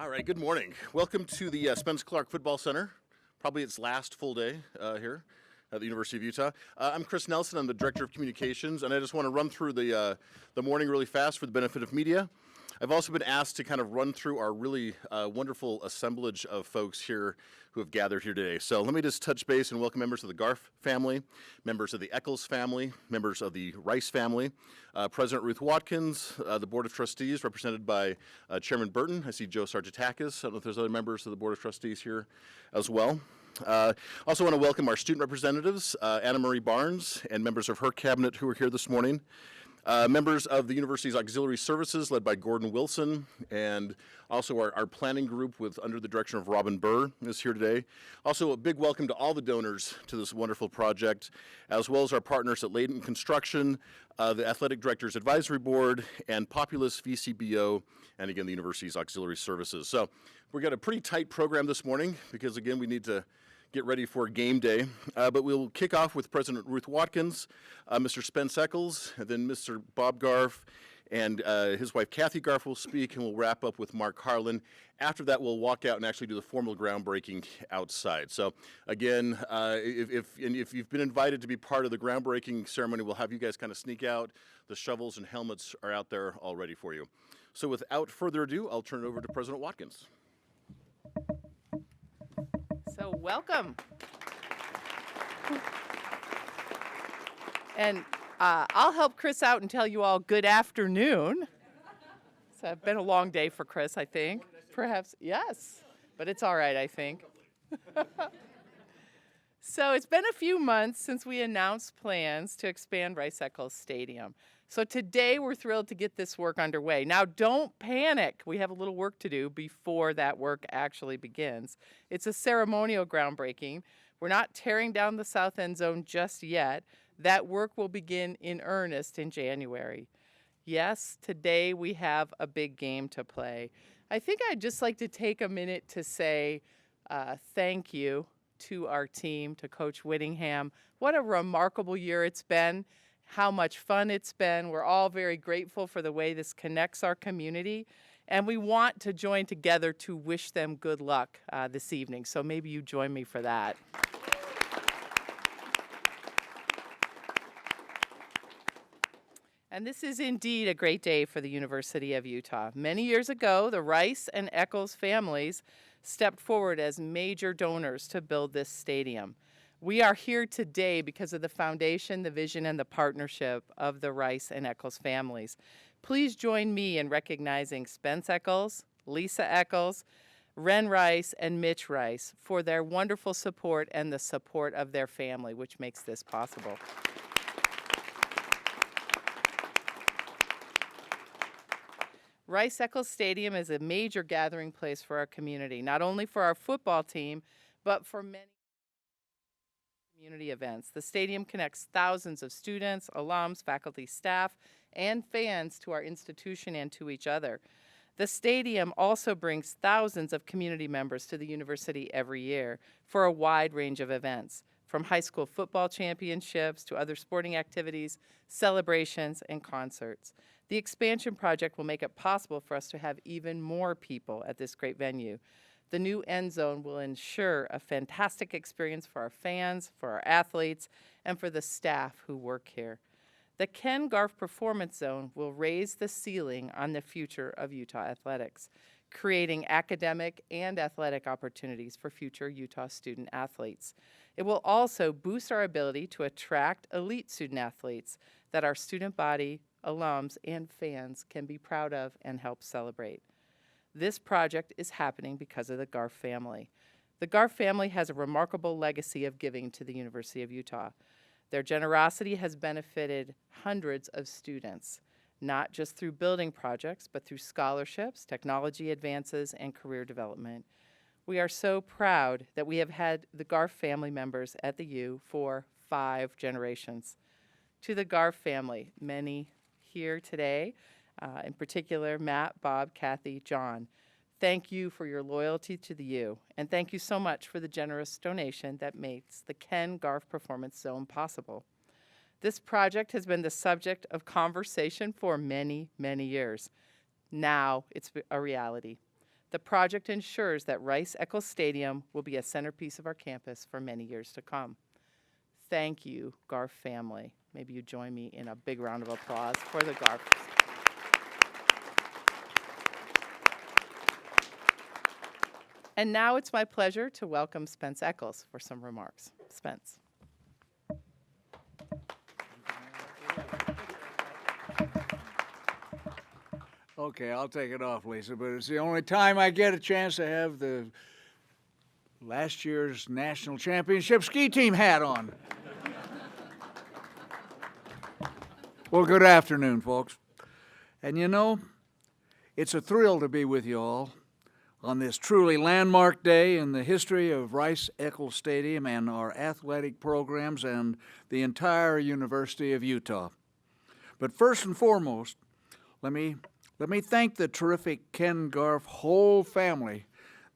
All right, good morning. Welcome to the Spence Clark Football Center, probably its last full day here at the University of Utah. I'm Chris Nelson, I'm the Director of Communications, and I just want to run through the morning really fast for the benefit of media. I've also been asked to kind of run through our really wonderful assemblage of folks here who have gathered here today. So let me just touch base and welcome members of the Garff family, members of the Eccles family, members of the Rice family, President Ruth Watkins, the Board of Trustees represented by Chairman Burton. I see Joe Sargitakis. I don't know if there's other members of the Board of Trustees here as well. Also want to welcome our student representatives, Anna Marie Barnes, and members of her cabinet who are here this morning. Members of the university's auxiliary services led by Gordon Wilson, and also our planning group under the direction of Robin Burr is here today. Also a big welcome to all the donors to this wonderful project, as well as our partners at Layton Construction, the Athletic Directors Advisory Board, and Populous VCBO, and again the university's auxiliary services. So we've got a pretty tight program this morning because again we need to get ready for game day. But we'll kick off with President Ruth Watkins, Mr. Spence Eccles, and then Mr. Bob Garff, and his wife Kathy Garff will speak, and we'll wrap up with Mark Harlan. After that, we'll walk out and actually do the formal groundbreaking outside. So again, if you've been invited to be part of the groundbreaking ceremony, we'll have you guys kind of sneak out. The shovels and helmets are out there all ready for you. So without further ado, I'll turn it over to President Watkins. So welcome. And I'll help Chris out and tell you all good afternoon. It's been a long day for Chris, I think. Perhaps, yes, but it's all right, I think. So it's been a few months since we announced plans to expand Rice-Eccles Stadium. So today we're thrilled to get this work underway. Now don't panic. We have a little work to do before that work actually begins. It's a ceremonial groundbreaking. We're not tearing down the south end zone just yet. That work will begin in earnest in January. Yes, today we have a big game to play. I think I'd just like to take a minute to say thank you to our team, to Coach Whittingham. What a remarkable year it's been. How much fun it's been. We're all very grateful for the way this connects our community, and we want to join together to wish them good luck this evening. So maybe you join me for that. And this is indeed a great day for the University of Utah. Many years ago, the Rice and Eccles families stepped forward as major donors to build this stadium. We are here today because of the foundation, the vision, and the partnership of the Rice and Eccles families. Please join me in recognizing Spence Eccles, Lisa Eccles, Ren Rice, and Mitch Rice for their wonderful support and the support of their family, which makes this possible. Rice-Eccles Stadium is a major gathering place for our community, not only for our football team, but for many community events. The stadium connects thousands of students, alums, faculty, staff, and fans to our institution and to each other. The stadium also brings thousands of community members to the university every year for a wide range of events, from high school football championships to other sporting activities, celebrations, and concerts. The expansion project will make it possible for us to have even more people at this great venue. The new end zone will ensure a fantastic experience for our fans, for our athletes, and for the staff who work here. The Garff Performance Zone will raise the ceiling on the future of Utah athletics, creating academic and athletic opportunities for future Utah student athletes. It will also boost our ability to attract elite student athletes that our student body, alums, and fans can be proud of and help celebrate. This project is happening because of the Garff family. The Garff family has a remarkable legacy of giving to the University of Utah. Their generosity has benefited hundreds of students, not just through building projects, but through scholarships, technology advances, and career development. We are so proud that we have had the Garff family members at the U for 5 generations. To the Garff family, many here today, in particular, Matt, Bob, Kathy, John. Thank you for your loyalty to the U, and thank you so much for the generous donation that makes the Garff Performance Zone possible. This project has been the subject of conversation for many, many years. Now it's a reality. The project ensures that Rice-Eccles Stadium will be a centerpiece of our campus for many years to come. Thank you, Garff family. Maybe you join me in a big round of applause for the Garffs. And now it's my pleasure to welcome Spence Eccles for some remarks. Spence. Okay, I'll take it off, Lisa, but it's the only time I get a chance to have the last year's national championship ski team hat on. Well, good afternoon, folks. And you know, it's a thrill to be with you all on this truly landmark day in the history of Rice-Eccles Stadium and our athletic programs and the entire University of Utah. But first and foremost, let me thank the terrific Ken Garff whole family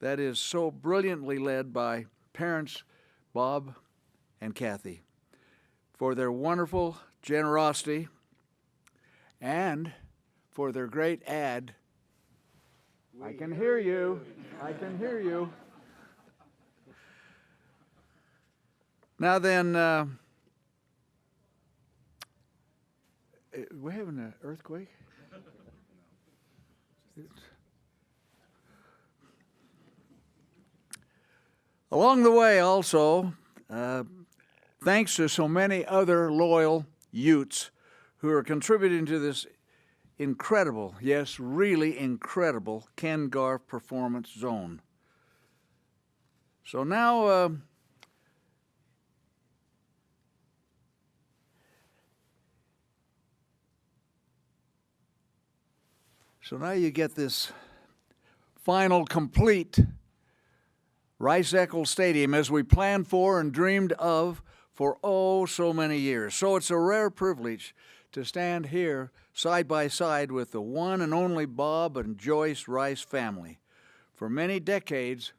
that is so brilliantly led by parents Bob and Kathy for their wonderful generosity and for their great ad. I can hear you. I can hear you. Now then, we're having an earthquake? Along the way also, thanks to so many other loyal Utes who are contributing to this incredible, yes, really incredible Ken Garff Performance Zone. So now, you get this final complete Rice-Eccles Stadium as we planned for and dreamed of for oh so many years. So it's a rare privilege to stand here side by side with the one and only Bob and Joyce Rice family. For many decades,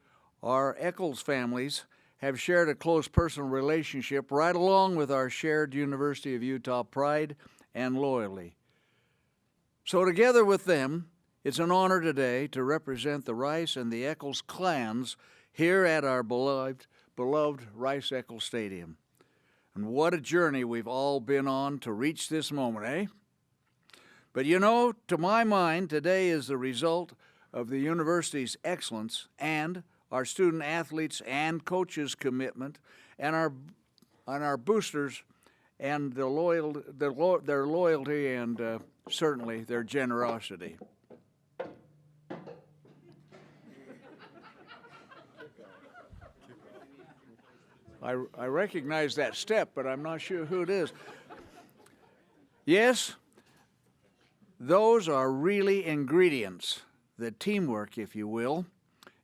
our Eccles families have shared a close personal relationship right along with our shared University of Utah pride and loyalty. So together with them, it's an honor today to represent the Rice and the Eccles clans here at our beloved Rice-Eccles Stadium. And what a journey we've all been on to reach this moment, eh? But you know, to my mind, today is the result of the university's excellence and our student athletes and coaches' commitment and our boosters and their loyalty and certainly their generosity. I recognize that step, but I'm not sure who it is. Yes, those are really ingredients, the teamwork, if you will,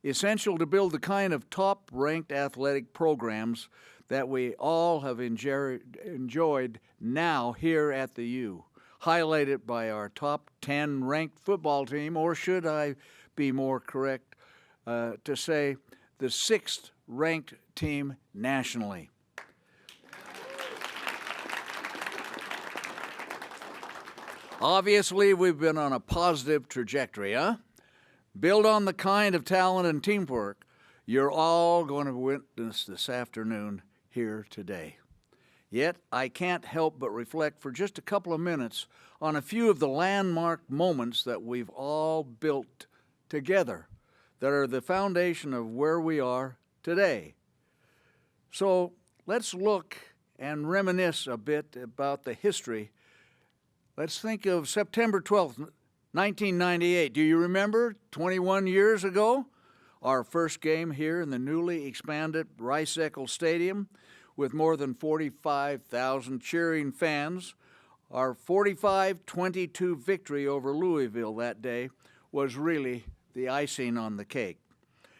essential to build the kind of top-ranked athletic programs that we all have enjoyed now here at the U, highlighted by our top 10 ranked football team, or should I be more correct to say the 6th ranked team nationally. Obviously, we've been on a positive trajectory, huh? Build on the kind of talent and teamwork you're all going to witness this afternoon here today. Yet, I can't help but reflect for just a couple of minutes on a few of the landmark moments that we've all built together that are the foundation of where we are today. So let's look and reminisce a bit about the history. Let's think of September 12th, 1998. Do you remember 21 years ago? Our first game here in the newly expanded Rice-Eccles Stadium with more than 45,000 cheering fans. Our 45-22 victory over Louisville that day was really the icing on the cake.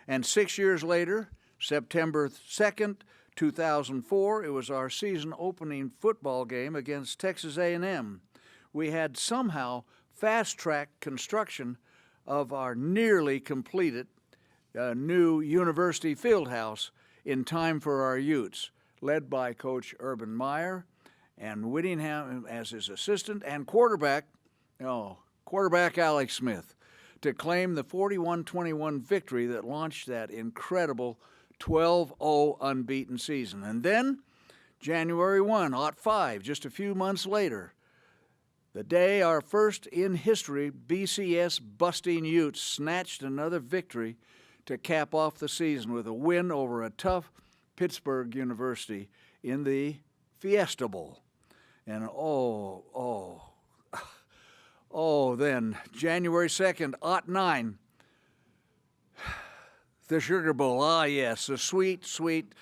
And 6 years later, September 2nd, 2004, it was our season opening football game against Texas A&M. We had somehow fast-tracked construction of our nearly completed new university field house in time for our Utes, led by Coach Urban Meyer and Whittingham as his assistant and quarterback Alex Smith. to claim the 41-21 victory that launched that incredible 12-0 unbeaten season. And then, January 1, '05, just a few months later, the day our first in history BCS busting Utes snatched another victory to cap off the season with a win over a tough Pittsburgh University in the Fiesta Bowl. And then January 2nd, '09, the Sugar Bowl. Ah, yes, the sweet, sweet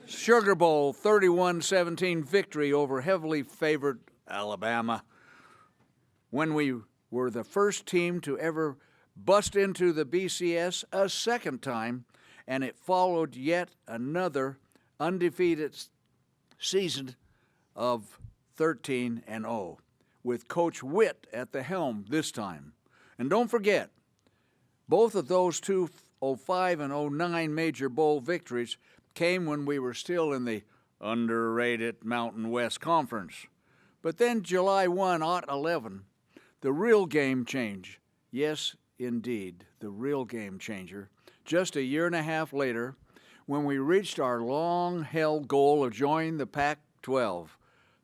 Sugar Bowl 31-17 victory over heavily favored Alabama, when we were the first team to ever bust into the BCS a second time, and it followed yet another undefeated season of 13-0, with Coach Witt at the helm this time. And don't forget, both of those two '05 and '09 major bowl victories came when we were still in the underrated Mountain West Conference. But then July 1, '11, the real game change. Yes, indeed, the real game changer. Just a year and a half later, when we reached our long-held goal of joining the Pac-12.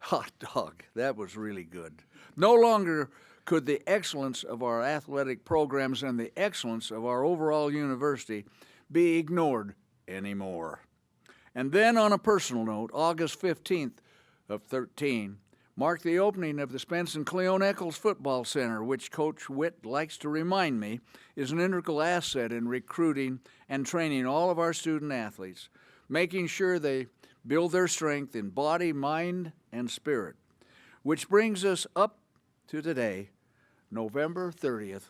Hot dog, that was really good. No longer could the excellence of our athletic programs and the excellence of our overall university be ignored anymore. And then, on a personal note, August 15th of 13 marked the opening of the Spence and Cleone Eccles Football Center, which Coach Witt likes to remind me is an integral asset in recruiting and training all of our student athletes, making sure they build their strength in body, mind, and spirit. Which brings us up to today, November 30th,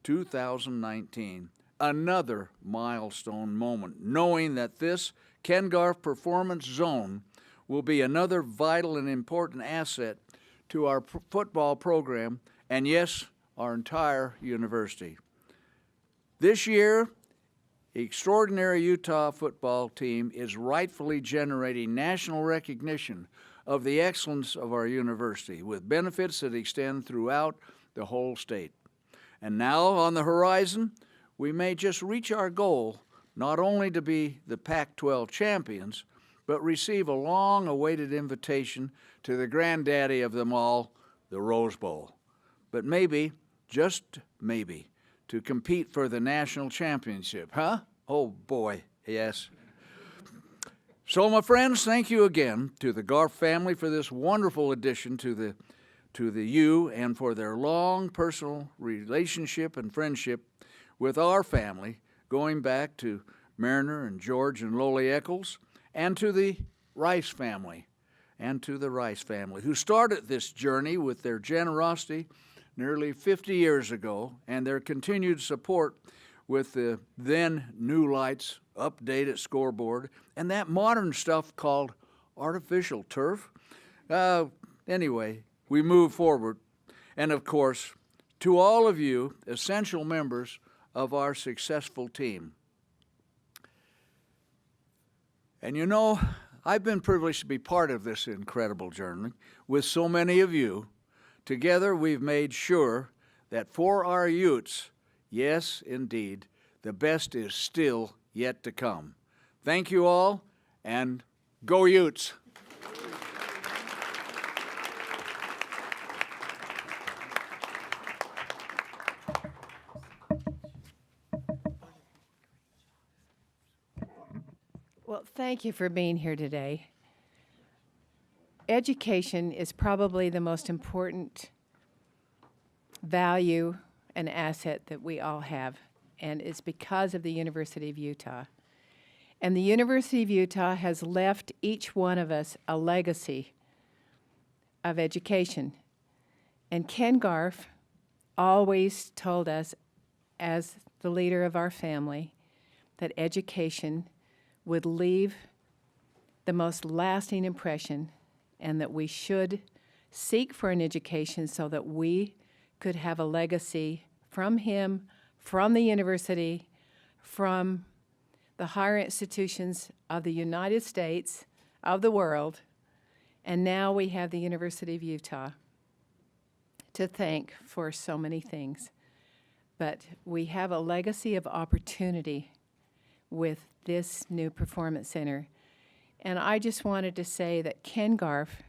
2019, another milestone moment, knowing that this Garff Performance Zone will be another vital and important asset to our football program and, yes, our entire university. This year, the extraordinary Utah football team is rightfully generating national recognition of the excellence of our university, with benefits that extend throughout the whole state. And now, on the horizon, we may just reach our goal, not only to be the Pac-12 champions, but receive a long-awaited invitation to the granddaddy of them all, the Rose Bowl. But maybe, just maybe, to compete for the national championship, huh? Oh, boy, yes. So, my friends, thank you again to the Garff family for this wonderful addition to the U, and for their long personal relationship and friendship with our family, going back to Mariner and George and Loli Eccles, and to the Rice family, who started this journey with their generosity nearly 50 years ago, and their continued support with the then new lights, updated scoreboard, and that modern stuff called artificial turf. Anyway, we move forward. And of course, to all of you, essential members of our successful team. And you know, I've been privileged to be part of this incredible journey with so many of you. Together, we've made sure that for our Utes, yes, indeed, the best is still yet to come. Thank you all, and go Utes! Well, thank you for being here today. Education is probably the most important value and asset that we all have, and it's because of the University of Utah. And the University of Utah has left each one of us a legacy of education. And Ken Garff always told us, as the leader of our family, that education would leave the most lasting impression, and that we should seek for an education so that we could have a legacy from him, from the university, from the higher institutions of the United States, of the world, and now we have the University of Utah to thank for so many things, but we have a legacy of opportunity with this new performance center. And I just wanted to say that Ken Garff,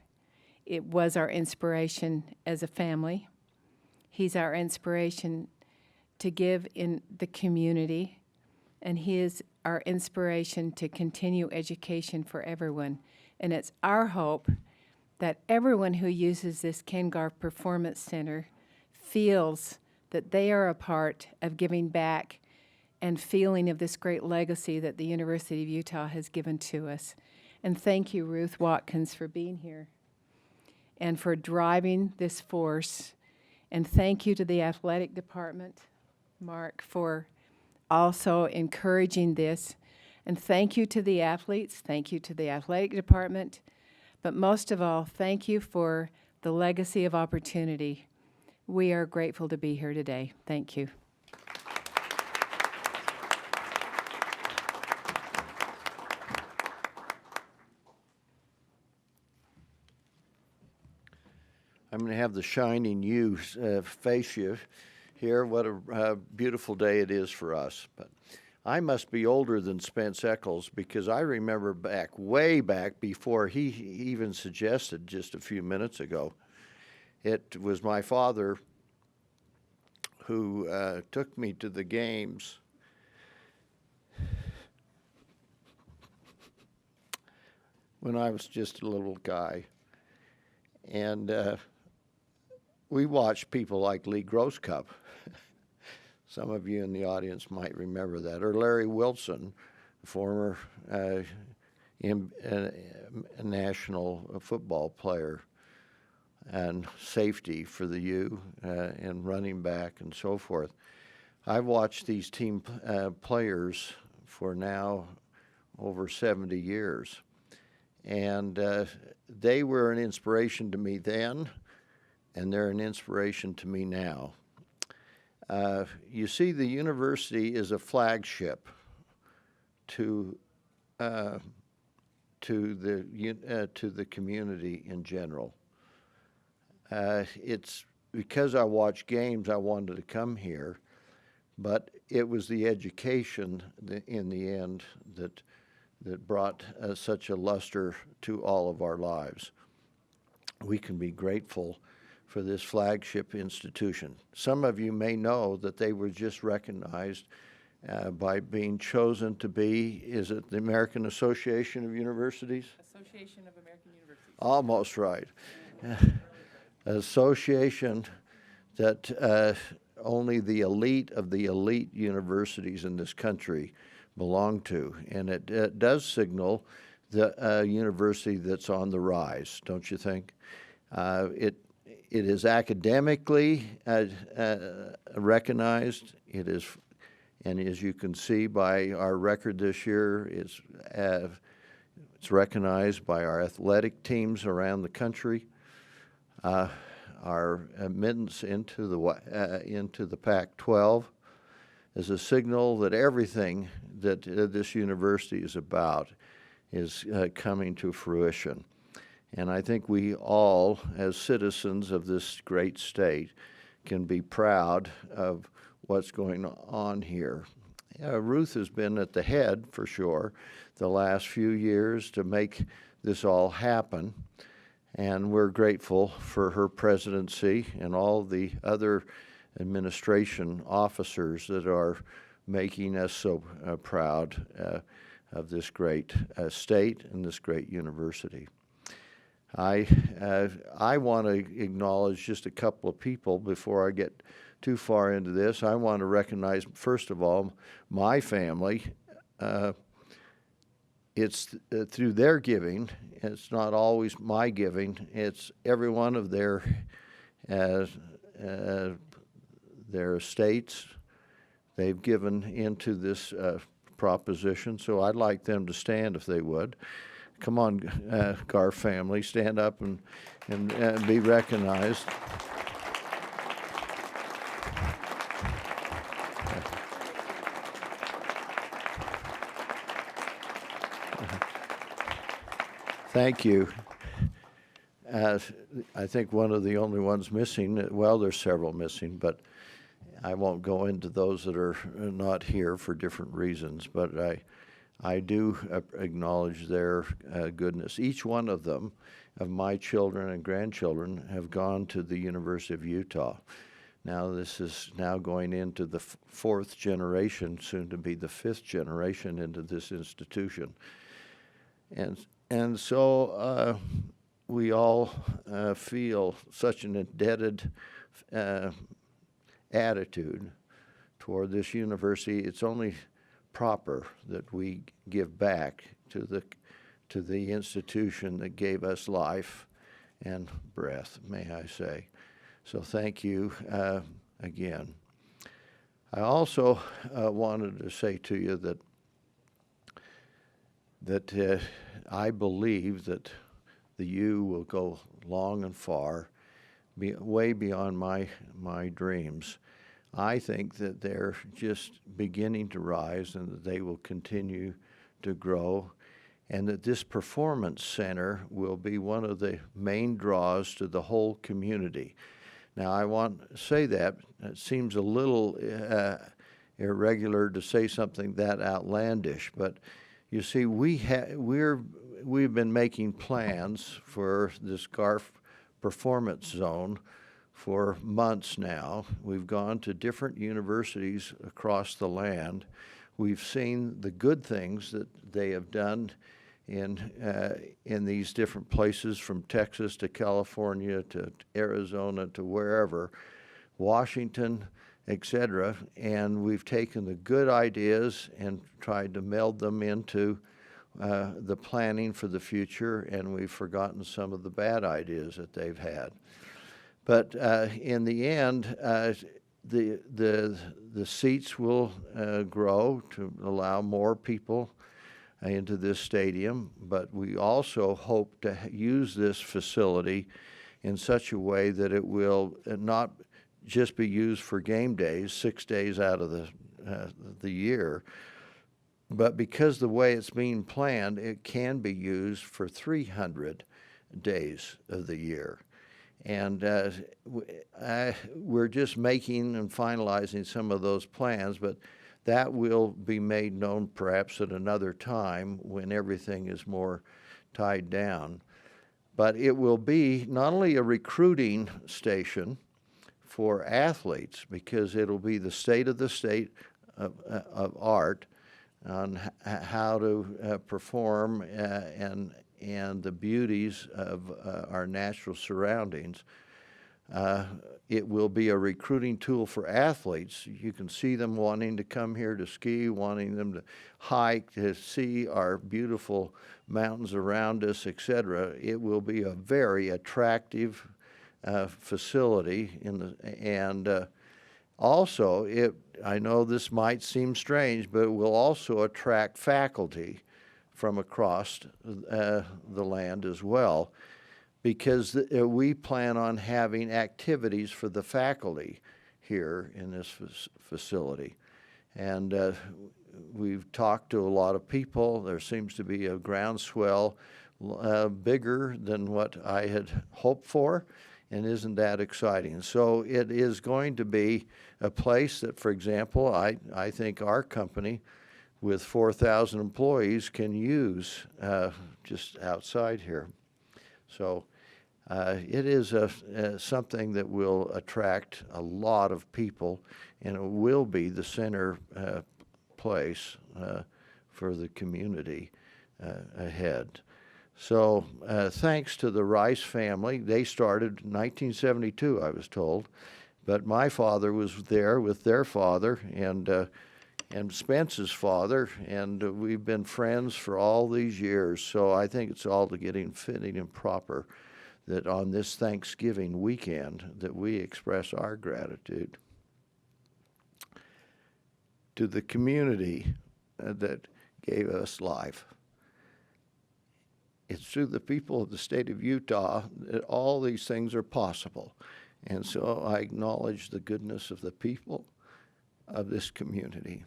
it was our inspiration as a family. He's our inspiration to give in the community, and he is our inspiration to continue education for everyone. And it's our hope that everyone who uses this Ken Garff Performance Center feels that they are a part of giving back and feeling of this great legacy that the University of Utah has given to us. And thank you, Ruth Watkins, for being here and for driving this force. And thank you to the athletic department, Mark, for also encouraging this. And thank you to the athletes. Thank you to the athletic department. But most of all, thank you for the legacy of opportunity. We are grateful to be here today. Thank you. I'm going to have the shining you face you here. What a beautiful day it is for us. But I must be older than Spence Eccles, because I remember way back before he even suggested just a few minutes ago. It was my father who took me to the games when I was just a little guy. And we watched people like Lee Grosscup. Some of you in the audience might remember that. Or Larry Wilson, former national football player and safety for the U and running back and so forth. I've watched these team players for now over 70 years. And they were an inspiration to me then, and they're an inspiration to me now. You see, the university is a flagship to the community in general. It's because I watch games, I wanted to come here, but it was the education in the end that brought such a luster to all of our lives. We can be grateful for this flagship institution. Some of you may know that they were just recognized by being chosen to be, is it the American Association of Universities? Association of American Universities. Almost right. Association that only the elite of the elite universities in this country belong to. And it does signal the university that's on the rise, don't you think? It is academically recognized. It is, and as you can see by our record this year, it's recognized by our athletic teams around the country. Our admittance into the Pac-12 is a signal that everything that this university is about is coming to fruition. And I think we all, as citizens of this great state, can be proud of what's going on here. Ruth has been at the head, for sure, the last few years to make this all happen. And we're grateful for her presidency and all the other administration officers that are making us so proud of this great state and this great university. I want to acknowledge just a couple of people before I get too far into this. I want to recognize, first of all, my family. It's through their giving. It's not always my giving. It's every one of their estates. They've given into this proposition. So I'd like them to stand if they would. Come on, Garff family, stand up and be recognized. Thank you. I think one of the only ones missing, well, there's several missing, but I won't go into those that are not here for different reasons, but I do acknowledge their goodness. Each one of them, of my children and grandchildren, have gone to the University of Utah. Now this is now going into the fourth generation, soon to be the fifth generation into this institution. And so we all feel such an indebted attitude toward this university. It's only proper that we give back to the institution that gave us life and breath, may I say. So thank you again. I also wanted to say to you that I believe that the U will go long and far, way beyond my dreams. I think that they're just beginning to rise and that they will continue to grow, and that this performance center will be one of the main draws to the whole community. Now, I want to say that it seems a little irregular to say something that outlandish, but you see, we've been making plans for this Garff Performance Zone for months now. We've gone to different universities across the land. We've seen the good things that they have done in these different places, from Texas to California to Arizona to wherever, Washington, etc. And we've taken the good ideas and tried to meld them into the planning for the future, and we've forgotten some of the bad ideas that they've had. But in the end, the seats will grow to allow more people into this stadium, but we also hope to use this facility in such a way that it will not just be used for game days, 6 days out of the year, but because the way it's being planned, it can be used for 300 days of the year. And we're just making and finalizing some of those plans, but that will be made known perhaps at another time when everything is more tied down. But it will be not only a recruiting station for athletes, because it'll be the state of the state of art on how to perform and the beauties of our natural surroundings. It will be a recruiting tool for athletes. You can see them wanting to come here to ski, wanting them to hike, to see our beautiful mountains around us, etc. It will be a very attractive facility, also, I know this might seem strange, but it will also attract faculty from across the land as well, because we plan on having activities for the faculty here in this facility. And we've talked to a lot of people. There seems to be a groundswell bigger than what I had hoped for, and isn't that exciting? So it is going to be a place that, for example, I think our company with 4,000 employees can use just outside here. So it is something that will attract a lot of people, and it will be the center place for the community ahead. So thanks to the Rice family, they started in 1972, I was told, but my father was there with their father and Spence's father, and we've been friends for all these years. So I think it's all to getting fitting and proper that on this Thanksgiving weekend that we express our gratitude to the community that gave us life. It's through the people of the state of Utah that all these things are possible. And so I acknowledge the goodness of the people of this community.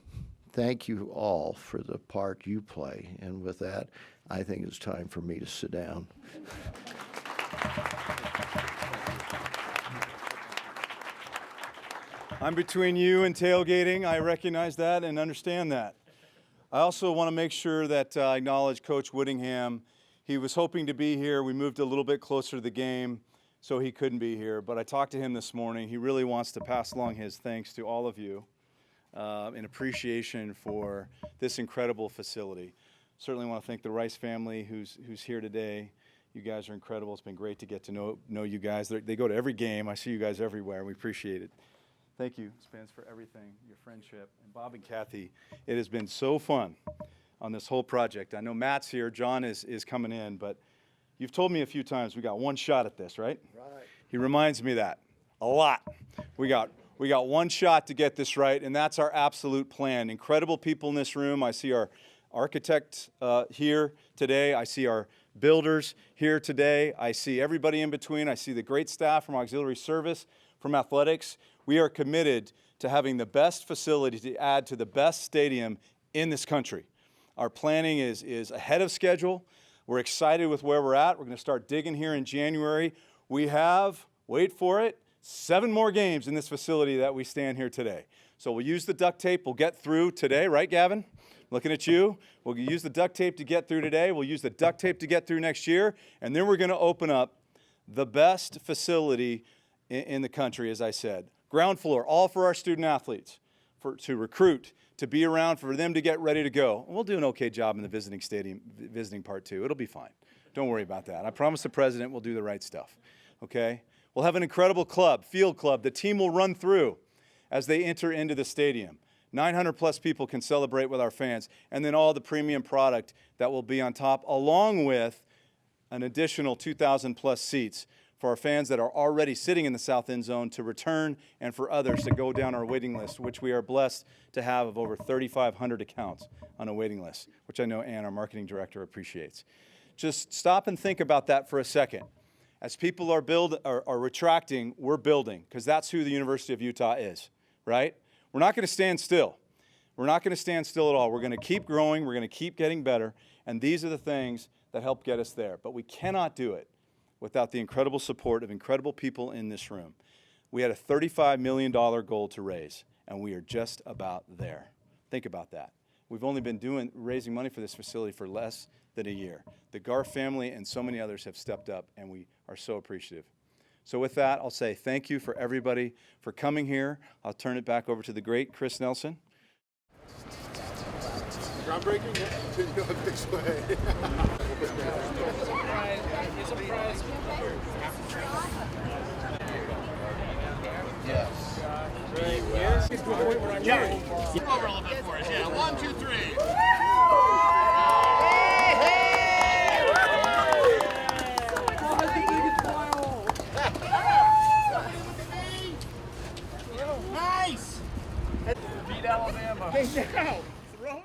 Thank you all for the part you play. And with that, I think it's time for me to sit down. I'm between you and tailgating. I recognize that and understand that. I also want to make sure that I acknowledge Coach Whittingham. He was hoping to be here. We moved a little bit closer to the game, so he couldn't be here. But I talked to him this morning. He really wants to pass along his thanks to all of you in appreciation for this incredible facility. Certainly want to thank the Rice family who's here today. You guys are incredible. It's been great to get to know you guys. They go to every game. I see you guys everywhere. We appreciate it. Thank you, Spence, for everything, your friendship. And Bob and Kathy, it has been so fun on this whole project. I know Matt's here, John is coming in, but you've told me a few times we got one shot at this, right? Right. He reminds me of that a lot. We got one shot to get this right, and that's our absolute plan. Incredible people in this room. I see our architect here today. I see our builders here today. I see everybody in between. I see the great staff from auxiliary service, from athletics. We are committed to having the best facility to add to the best stadium in this country. Our planning is ahead of schedule. We're excited with where we're at. We're going to start digging here in January. We have, wait for it, 7 more games in this facility that we stand here today. So we'll use the duct tape. We'll get through today, right, Gavin? Looking at you. We'll use the duct tape to get through today. We'll use the duct tape to get through next year. And then we're going to open up the best facility in the country, as I said. Ground floor, all for our student athletes, to recruit, to be around, for them to get ready to go. And we'll do an okay job in the visiting part too. It'll be fine. Don't worry about that. I promise the president we'll do the right stuff, okay? We'll have an incredible club, field club. The team will run through as they enter into the stadium. 900 plus people can celebrate with our fans, and then all the premium product that will be on top, along with an additional 2,000 plus seats for our fans that are already sitting in the south end zone to return, and for others to go down our waiting list, which we are blessed to have of over 3,500 accounts on a waiting list, which I know Ann, our marketing director, appreciates. Just stop and think about that for a second. As people are retracting, we're building, because that's who the University of Utah is, right? We're not going to stand still. We're not going to stand still at all. We're going to keep growing. We're going to keep getting better, and these are the things that help get us there. But we cannot do it without the incredible support of incredible people in this room. We had a $35 million goal to raise, and we are just about there. Think about that. We've only been raising money for this facility for less than a year. The Garff family and so many others have stepped up, and we are so appreciative. So with that, I'll say thank you for everybody for coming here. I'll turn it back over to the great Chris Nelson. Groundbreaking? Yeah. Big sway. Yes. Right here. Jerry, come over a little bit for us. Yeah. 1, 2, 3. Nice. Beat Alabama. Hey, now.